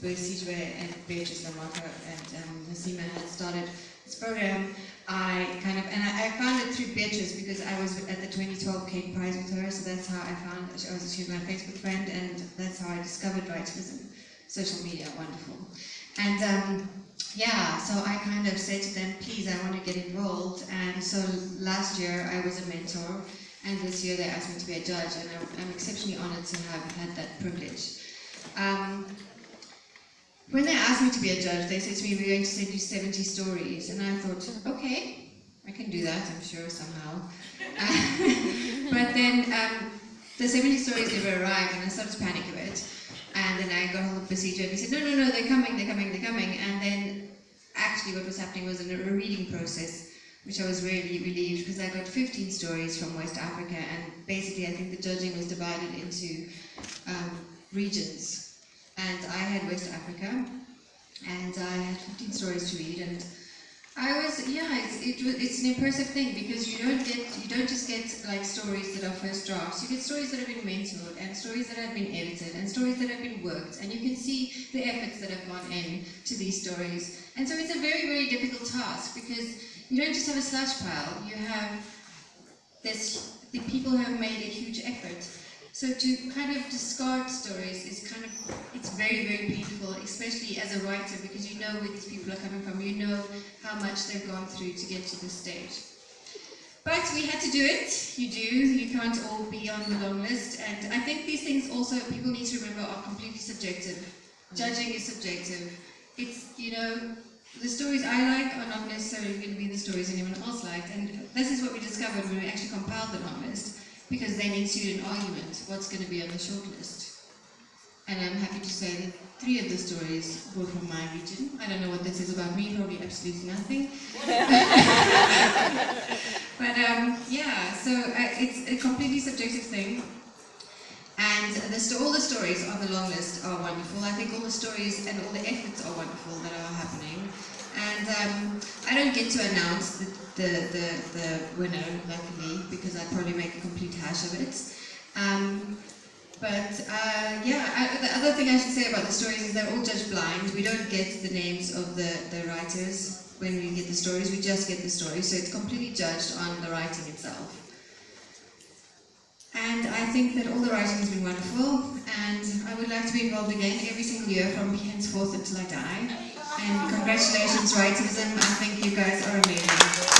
Sidwe and Beatrice Lamaka and Nasima had started this program, I found it through Beatrice because I was at the 2012 Cape Prize with her, so that's how I found it. She was my Facebook friend, and that's how I discovered Writivism. Social media, wonderful. And so I kind of said to them, please, I want to get involved. And so last year I was a mentor, and this year they asked me to be a judge, and I'm exceptionally honored to have had that privilege. When they asked me to be a judge, they said to me, we're going to send you 70 stories. And I thought, okay, I can do that, I'm sure, somehow. But then the 70 stories never arrived, and I started to panic a bit. And then I got hold of Basija, and he said, no, they're coming. And then actually what was happening was a reading process, which I was really relieved, because I got 15 stories from West Africa, and basically I think the judging was divided into regions. And I had West Africa, and I had 15 stories to read, and I was, it's an impressive thing, because you don't just get like stories that are first drafts. You get stories that have been mentored, and stories that have been edited, and stories that have been worked, and you can see the efforts that have gone in to these stories. And so it's a very, very difficult task, because you don't just have a slush pile, you have the people who have made a huge effort. So to kind of discard stories is it's very, very painful, especially as a writer, because you know where these people are coming from, you know how much they've gone through to get to this stage. But we had to do it, you can't all be on the long list, and I think these things also, people need to remember, are completely subjective. Judging is subjective. It's, the stories I like are not necessarily going to be the stories anyone else liked, and this is what we discovered when we actually compiled the long list. Because then ensued an argument, what's going to be on the shortlist. And I'm happy to say that 3 of the stories were from my region. I don't know what that says about me, probably absolutely nothing. But so it's a completely subjective thing. And all the stories on the long list are wonderful. I think all the stories and all the efforts are wonderful that are happening. And I don't get to announce the winner, luckily, because I'd probably make a complete hash of it. The other thing I should say about the stories is they're all judged blind. We don't get the names of the writers when we get the stories, we just get the stories, so it's completely judged on the writing itself. And I think that all the writing has been wonderful, and I would like to be involved again every single year from henceforth until I die. And congratulations, Writivism. I think you guys are amazing.